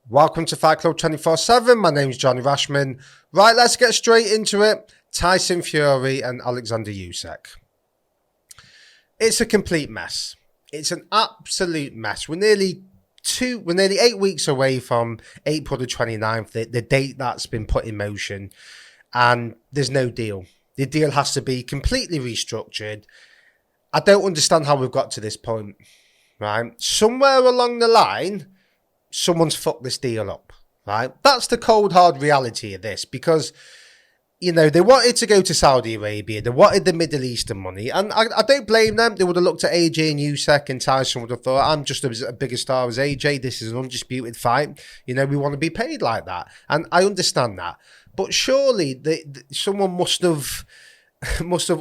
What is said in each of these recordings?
Welcome to Fight Club 24/7. My name's Johnny Rashman. Right, let's get straight into it. Tyson Fury and Alexander Usyk. It's a complete mess. It's an absolute mess. We're nearly 8 weeks away from April the 29th, the date that's been put in motion, and there's no deal. The deal has to be completely restructured. I don't understand how we've got to this point, right? Somewhere along the line, someone's fucked this deal up, right? That's the cold, hard reality of this, because, you know, they wanted to go to Saudi Arabia. They wanted the Middle Eastern money. And I don't blame them. They would have looked at AJ and Usyk, and Tyson would have thought, I'm just a bigger star as AJ. This is an undisputed fight. You know, we want to be paid like that. And I understand that. But surely someone must have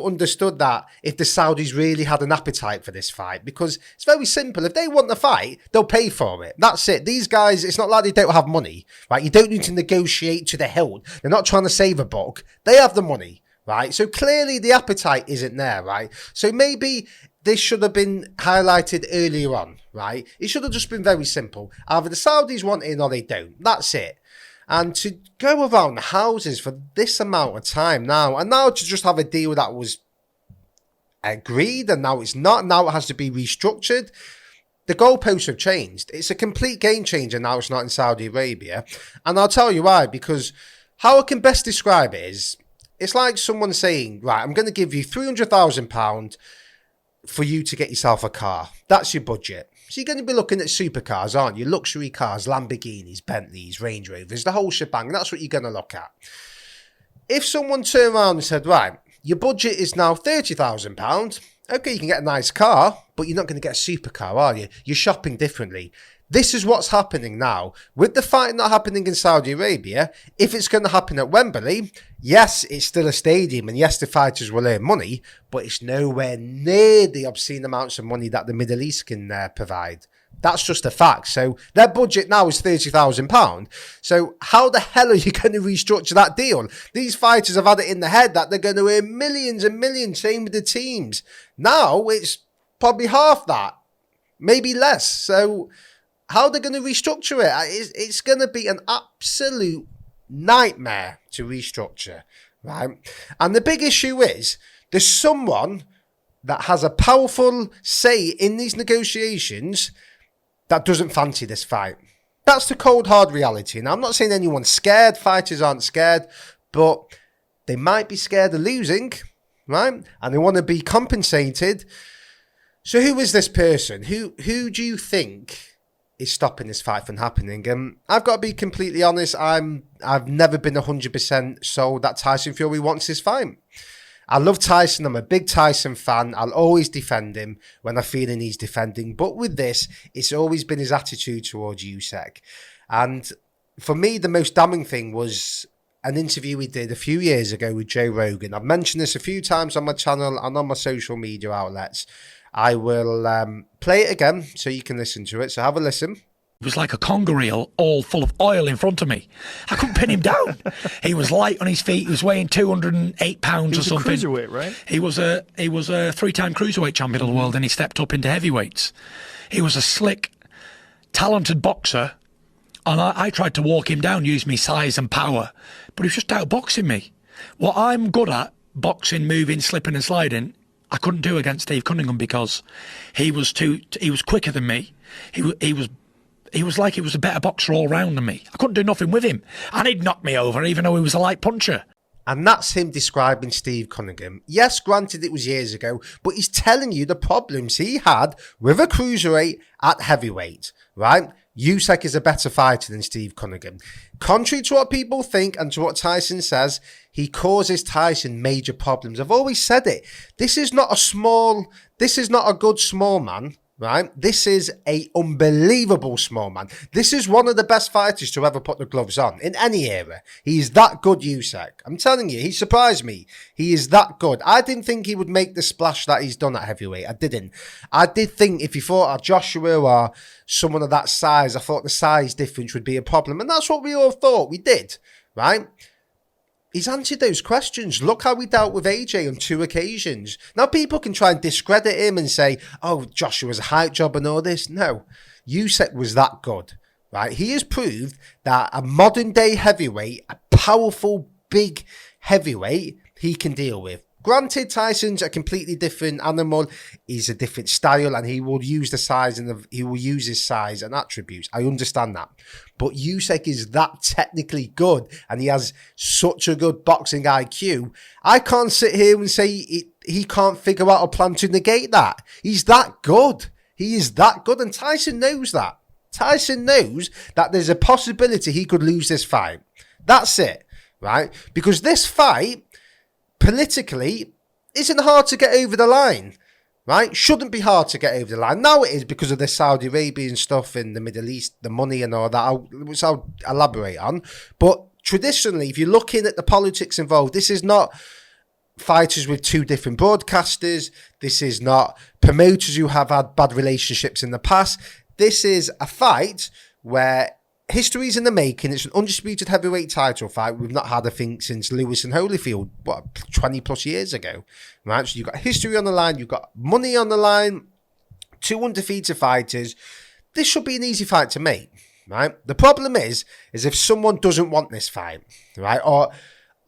understood that if the Saudis really had an appetite for this fight, because it's very simple. If they want the fight, they'll pay for it. That's it. These guys, it's not like they don't have money, right? You don't need to negotiate to the hilt. They're not trying to save a buck. They have the money, right? So clearly the appetite isn't there, right? So maybe this should have been highlighted earlier on, right? It should have just been very simple. Either the Saudis want in or they don't. That's it. And to go around the houses for this amount of time now, and now to just have a deal that was agreed and now it's not, now it has to be restructured. The goalposts have changed. It's a complete game changer now it's not in Saudi Arabia. And I'll tell you why, because how I can best describe it is, it's like someone saying, right, I'm going to give you £300,000 for you to get yourself a car. That's your budget. So you're going to be looking at supercars, aren't you? Luxury cars, Lamborghinis, Bentleys, Range Rovers, the whole shebang. That's what you're going to look at. If someone turned around and said, right, your budget is now £30,000. Okay, you can get a nice car, but you're not going to get a supercar, are you? You're shopping differently. This is what's happening now. With the fight not happening in Saudi Arabia, if it's going to happen at Wembley, yes, it's still a stadium, and yes, the fighters will earn money, but it's nowhere near the obscene amounts of money that the Middle East can provide. That's just a fact. So their budget now is £30,000. So how the hell are you going to restructure that deal? These fighters have had it in the head that they're going to earn millions and millions, same with the teams. Now it's probably half that, maybe less. So how they're going to restructure it? It's going to be an absolute nightmare to restructure, right? And the big issue is there's someone that has a powerful say in these negotiations that doesn't fancy this fight. That's the cold, hard reality. Now, I'm not saying anyone's scared. Fighters aren't scared, but they might be scared of losing, right? And they want to be compensated. So who is this person? Who do you think is stopping this fight from happening? I've got to be completely honest. I've never been 100% sold that Tyson Fury wants this fight. I love Tyson. I'm a big Tyson fan. I'll always defend him when I feel he needs defending. But with this, it's always been his attitude towards Usyk. And for me, the most damning thing was an interview we did a few years ago with Joe Rogan. I've mentioned this a few times on my channel and on my social media outlets. I will play it again so you can listen to it. So have a listen. It was like a conger eel all full of oil in front of me. I couldn't pin him down. He was light on his feet. He was weighing 208 pounds or something. He was a cruiserweight, right? He was a three-time cruiserweight champion of the world, and he stepped up into heavyweights. He was a slick, talented boxer, and I tried to walk him down, use me size and power, but he was just outboxing me. What I'm good at, boxing, moving, slipping and sliding, I couldn't do against Steve Cunningham because he was quicker than me. He was like he was a better boxer all round than me. I couldn't do nothing with him. And he'd knock me over even though he was a light puncher. And that's him describing Steve Cunningham. Yes, granted it was years ago, but he's telling you the problems he had with a cruiserweight at heavyweight, right? Usyk is a better fighter than Steve Cunningham. Contrary to what people think and to what Tyson says, he causes Tyson major problems. I've always said it. This is not a good small man, right? This is a unbelievable small man. This is one of the best fighters to ever put the gloves on in any era. He's that good, Usyk. I'm telling you, he surprised me. He is that good. I didn't think he would make the splash that he's done at heavyweight. I didn't. I did think if he fought at Joshua or someone of that size, I thought the size difference would be a problem. And that's what we all thought. We did, right? He's answered those questions. Look how he dealt with AJ on 2 occasions. Now, people can try and discredit him and say, oh, Joshua's a hype job and all this. No, Usyk was that good, right? He has proved that a modern day heavyweight, a powerful, big heavyweight, he can deal with. Granted, Tyson's a completely different animal. He's a different style, and he will use the size and he will use his size and attributes. I understand that, but Usyk is that technically good, and he has such a good boxing IQ. I can't sit here and say he can't figure out a plan to negate that. He's that good. He is that good, and Tyson knows that. Tyson knows that there's a possibility he could lose this fight. That's it, right? Because this fight, politically, isn't hard to get over the line, right? Shouldn't be hard to get over the line. Now it is because of the Saudi Arabian stuff in the Middle East, the money and all that, which I'll elaborate on. But traditionally, if you're looking at the politics involved, this is not fighters with two different broadcasters. This is not promoters who have had bad relationships in the past. This is a fight where history's in the making. It's an undisputed heavyweight title fight. We've not had a thing since Lewis and Holyfield, 20 plus years ago, right? So you've got history on the line, you've got money on the line, two undefeated fighters. This should be an easy fight to make, right? The problem is if someone doesn't want this fight, right,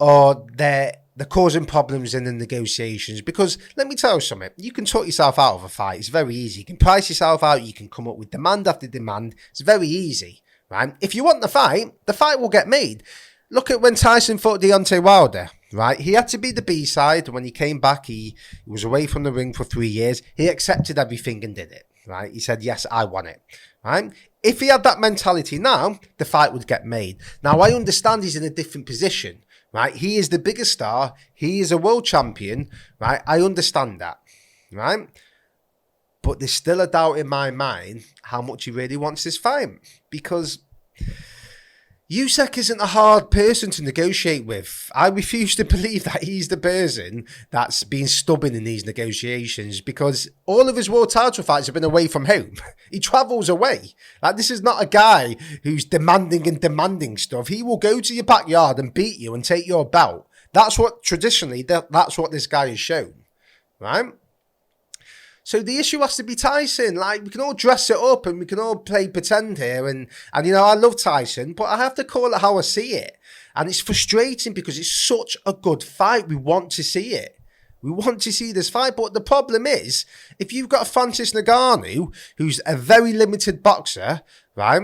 or they're causing problems in the negotiations, because let me tell you something, you can talk yourself out of a fight. It's very easy. You can price yourself out. You can come up with demand after demand. It's very easy. Right? If you want the fight will get made. Look at when Tyson fought Deontay Wilder, right? He had to be the B-side. When he came back, he was away from the ring for 3 years. He accepted everything and did it, right? He said, yes, I want it, right? If he had that mentality now, the fight would get made. Now, I understand he's in a different position, right? He is the biggest star. He is a world champion, right? I understand that, right? But there's still a doubt in my mind how much he really wants this fight, because Usyk isn't a hard person to negotiate with. I refuse to believe that he's the person that's been stubborn in these negotiations, because all of his world title fights have been away from home. He travels away. Like, this is not a guy who's demanding stuff. He will go to your backyard and beat you and take your belt. That's what traditionally, that's what this guy has shown, right? So the issue has to be Tyson. Like, we can all dress it up and we can all play pretend here. And you know, I love Tyson, but I have to call it how I see it. And it's frustrating because it's such a good fight. We want to see it. We want to see this fight. But the problem is, if you've got Francis Ngannou, who's a very limited boxer, right,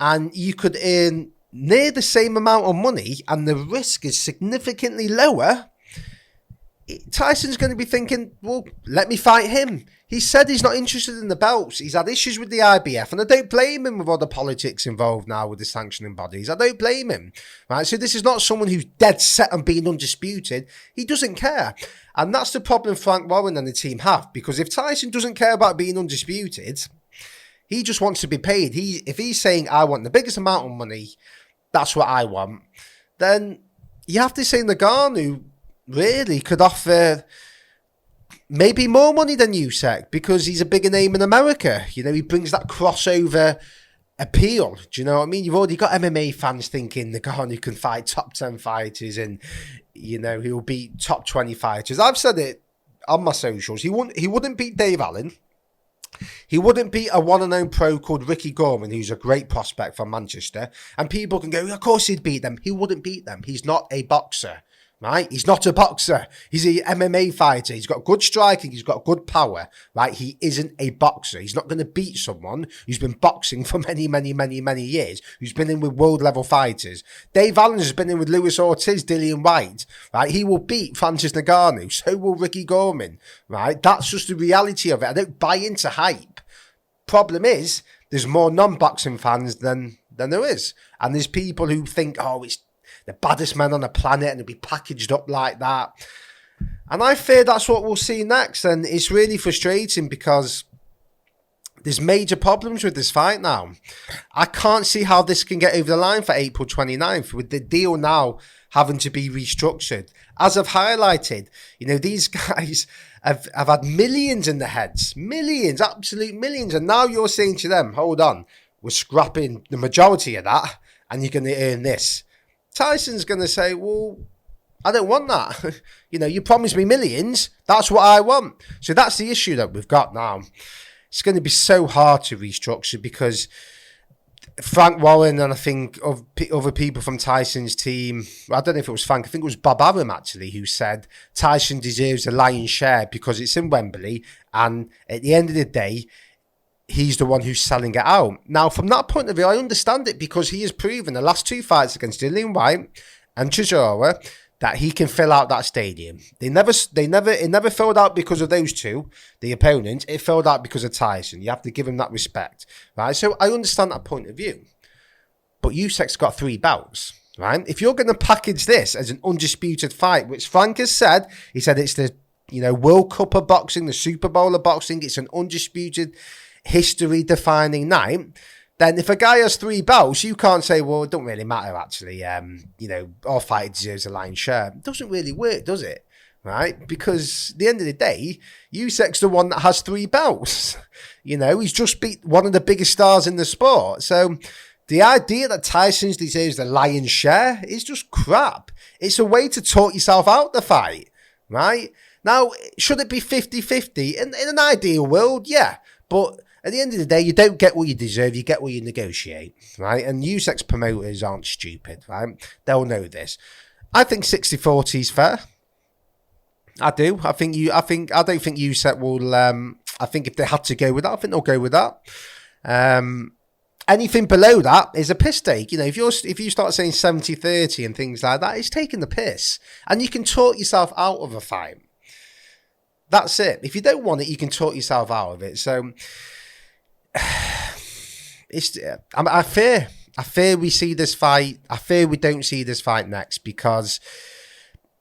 and you could earn near the same amount of money and the risk is significantly lower, Tyson's going to be thinking, well, let me fight him. He said he's not interested in the belts. He's had issues with the IBF, and I don't blame him with all the politics involved now with the sanctioning bodies. I don't blame him. Right? So this is not someone who's dead set on being undisputed. He doesn't care. And that's the problem Frank Warren and the team have, because if Tyson doesn't care about being undisputed, he just wants to be paid. If he's saying, I want the biggest amount of money, that's what I want, then you have to say Ngannou really could offer maybe more money than Usyk, because he's a bigger name in America. You know, he brings that crossover appeal. Do you know what I mean? You've already got MMA fans thinking Ngannou can fight top 10 fighters and, you know, he'll beat top 20 fighters. I've said it on my socials. He wouldn't beat Dave Allen. He wouldn't beat a one-and-known pro called Ricky Gorman, who's a great prospect from Manchester. And people can go, of course he'd beat them. He wouldn't beat them. He's not a boxer. Right? He's not a boxer. He's a MMA fighter. He's got good striking. He's got good power. Right? He isn't a boxer. He's not going to beat someone who's been boxing for many years, who's been in with world-level fighters. Dave Allen has been in with Luis Ortiz, Dillian White. Right? He will beat Francis Ngannou. So will Ricky Gorman. Right? That's just the reality of it. I don't buy into hype. Problem is, there's more non-boxing fans than there is. And there's people who think, oh, it's the baddest man on the planet and it'll be packaged up like that. And I fear that's what we'll see next. And it's really frustrating because there's major problems with this fight now. I can't see how this can get over the line for April 29th with the deal now having to be restructured. As I've highlighted, you know, these guys have had millions in their heads. Millions, absolute millions. And now you're saying to them, hold on, we're scrapping the majority of that and you're going to earn this. Tyson's going to say, well, I don't want that. You know, you promised me millions. That's what I want. So that's the issue that we've got now. It's going to be so hard to restructure because Frank Warren and I think of other people from Tyson's team, I don't know if it was Frank, I think it was Bob Arum actually, who said Tyson deserves a lion's share because it's in Wembley and at the end of the day, he's the one who's selling it out. Now, from that point of view, I understand it because he has proven the last 2 fights against Dillian White and Chisora that he can fill out that stadium. It never filled out because of those two, the opponents. It filled out because of Tyson. You have to give him that respect, right? So I understand that point of view. But Usyk's got 3 bouts, right? If you're going to package this as an undisputed fight, which Frank has said, he said it's the World Cup of boxing, the Super Bowl of boxing, it's an undisputed history-defining night. Then if a guy has 3 bouts, you can't say, well, it don't really matter, actually. Our fight deserves a lion's share. It doesn't really work, does it? Right? Because at the end of the day, Usyk's the one that has 3 bouts. He's just beat one of the biggest stars in the sport. So the idea that Tyson deserves the lion's share is just crap. It's a way to talk yourself out the fight, right? Now, should it be 50-50? In an ideal world, yeah. But at the end of the day, you don't get what you deserve, you get what you negotiate, right? And Usyk's promoters aren't stupid, right? They'll know this. I think 60-40 is fair. I do. I don't think Usyk will, I think if they had to go with that, I think they'll go with that. Anything below that is a piss take. If you start saying 70-30 and things like that, it's taking the piss. And you can talk yourself out of a fight. That's it. If you don't want it, you can talk yourself out of it. So I fear we see this fight. I fear we don't see this fight next because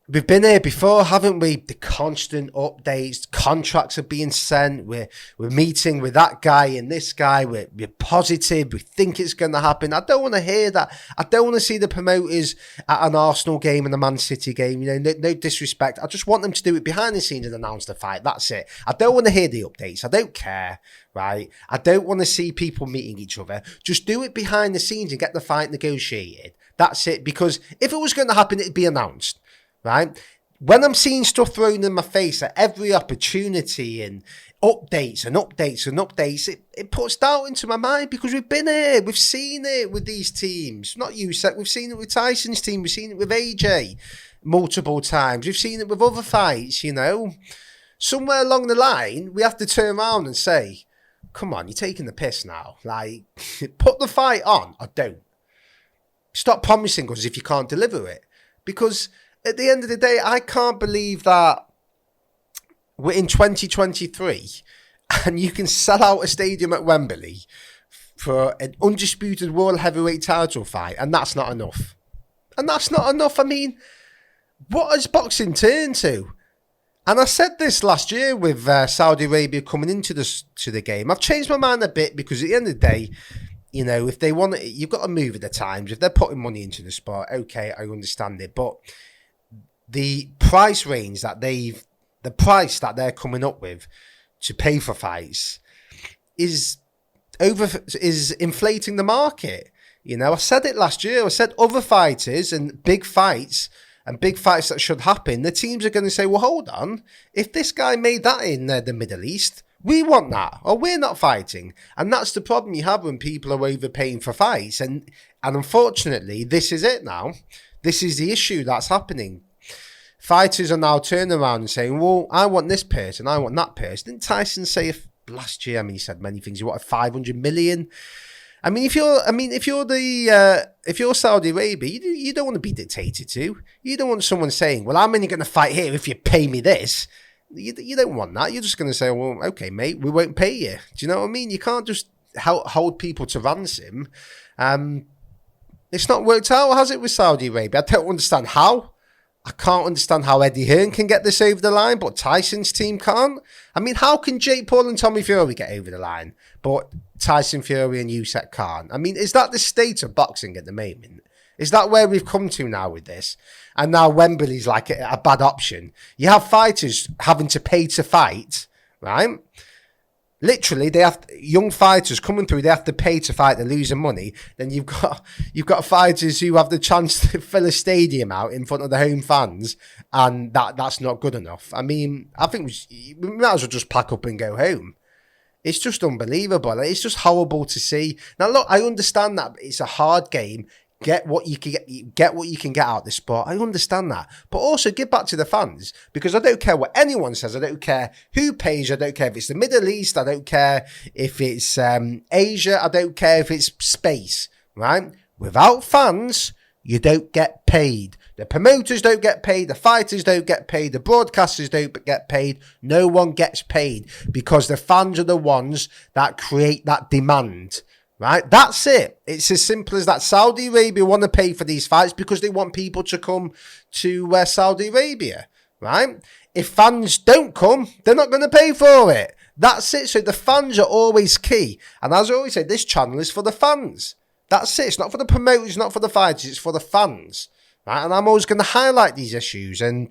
we've been here before, haven't we? The constant updates, contracts are being sent. We're meeting with that guy and this guy. We're positive. We think it's going to happen. I don't want to hear that. I don't want to see the promoters at an Arsenal game and a Man City game. No disrespect. I just want them to do it behind the scenes and announce the fight. That's it. I don't want to hear the updates. I don't care. Right? I don't want to see people meeting each other. Just do it behind the scenes and get the fight negotiated. That's it. Because if it was going to happen, it'd be announced. Right? When I'm seeing stuff thrown in my face at every opportunity and updates, it puts doubt into my mind because we've been here. We've seen it with these teams. Not Usyk. We've seen it with Tyson's team. We've seen it with AJ multiple times. We've seen it with other fights, Somewhere along the line, we have to turn around and say, come on, you're taking the piss now. Like, put the fight on or don't. Stop promising us if you can't deliver it. Because at the end of the day, I can't believe that we're in 2023 and you can sell out a stadium at Wembley for an undisputed world heavyweight title fight and that's not enough. And that's not enough. I mean, what has boxing turned to? And I said this last year with Saudi Arabia coming into the game. I've changed my mind a bit because at the end of the day, if they want it, you've got to move with the times. If they're putting money into the sport, okay, I understand it. But the price range the price that they're coming up with to pay for fights is inflating the market. I said it last year. I said other fighters and big fights that should happen, the teams are going to say, well, hold on. If this guy made that in the Middle East, we want that, or we're not fighting. And that's the problem you have when people are overpaying for fights. And unfortunately, this is it now. This is the issue that's happening. Fighters are now turning around and saying, well, I want this person, I want that person. Didn't Tyson say last year, he said many things, he wanted 500 million? I mean, if you're Saudi Arabia, you don't want to be dictated to. You don't want someone saying, well, I'm only going to fight here if you pay me this. You don't want that. You're just going to say, well, okay, mate, we won't pay you. Do you know what I mean? You can't just hold people to ransom. It's not worked out, has it, with Saudi Arabia? I don't understand how. I can't understand how Eddie Hearn can get this over the line, but Tyson's team can't. I mean, how can Jake Paul and Tommy Fury get over the line, but Tyson Fury and Usyk can't? I mean, is that the state of boxing at the moment? Is that where we've come to now with this? And now Wembley's like a bad option. You have fighters having to pay to fight, right? Literally, they have young fighters coming through. They have to pay to fight. They're losing money. Then you've got fighters who have the chance to fill a stadium out in front of the home fans, and that's not good enough. I mean, I think we might as well just pack up and go home. It's just unbelievable. It's just horrible to see. Now, look, I understand that it's a hard game. Get what you can get what you can get out of the sport. I understand that. But also give back to the fans, because I don't care what anyone says. I don't care who pays. I don't care if it's the Middle East. I don't care if it's Asia. I don't care if it's space, right? Without fans, you don't get paid. The promoters don't get paid. The fighters don't get paid. The broadcasters don't get paid. No one gets paid, because the fans are the ones that create that demand. Right, that's it. It's as simple as that. Saudi Arabia want to pay for these fights because they want people to come to Saudi Arabia, right? If fans don't come, they're not going to pay for it. That's it. So the fans are always key. And as I always say, this channel is for the fans. That's it. It's not for the promoters, not for the fighters. It's for the fans, right? And I'm always going to highlight these issues. And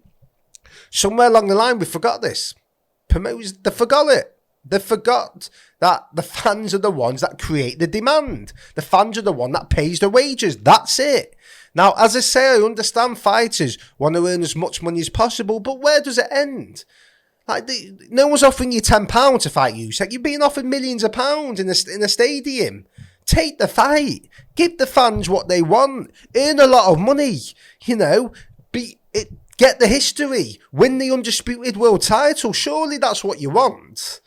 somewhere along the line, we forgot this. Promoters, they forgot it. They forgot that the fans are the ones that create the demand. The fans are the one that pays the wages. That's it. Now, as I say, I understand fighters want to earn as much money as possible, but where does it end? Like, no one's offering you £10 to fight Usyk. You're being offered millions of pounds in a stadium. Take the fight. Give the fans what they want. Earn a lot of money. You know, get the history. Win the undisputed world title. Surely that's what you want.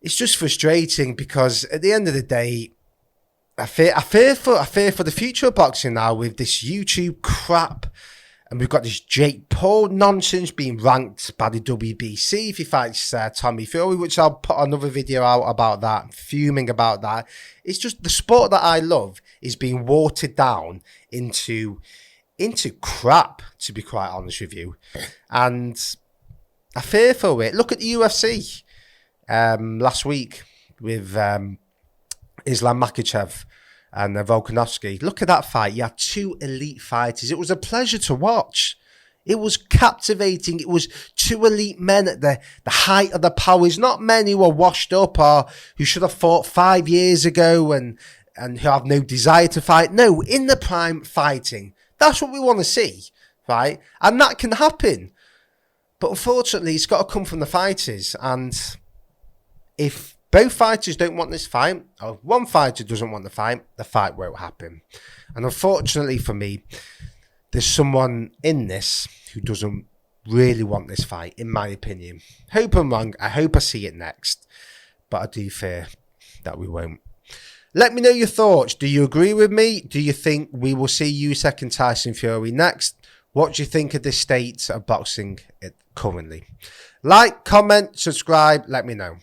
It's just frustrating, because at the end of the day, I fear for the future of boxing now, with this YouTube crap, and we've got this Jake Paul nonsense being ranked by the WBC if he fights Tommy Fury, which I'll put another video out about that. I'm fuming about that. It's just the sport that I love is being watered down into crap, to be quite honest with you, and I fear for it. Look at the UFC. Last week with Islam Makhachev and Volkanovski. Look at that fight. You had two elite fighters. It was a pleasure to watch. It was captivating. It was two elite men at the height of the powers. Not men who are washed up or who should have fought 5 years ago and who have no desire to fight. No, in the prime, fighting. That's what we want to see, right? And that can happen. But unfortunately, it's got to come from the fighters. And if both fighters don't want this fight, or one fighter doesn't want the fight won't happen. And unfortunately for me, there's someone in this who doesn't really want this fight, in my opinion. Hope I'm wrong. I hope I see it next. But I do fear that we won't. Let me know your thoughts. Do you agree with me? Do you think we will see Usyk and Tyson Fury next? What do you think of the state of boxing currently? Like, comment, subscribe, let me know.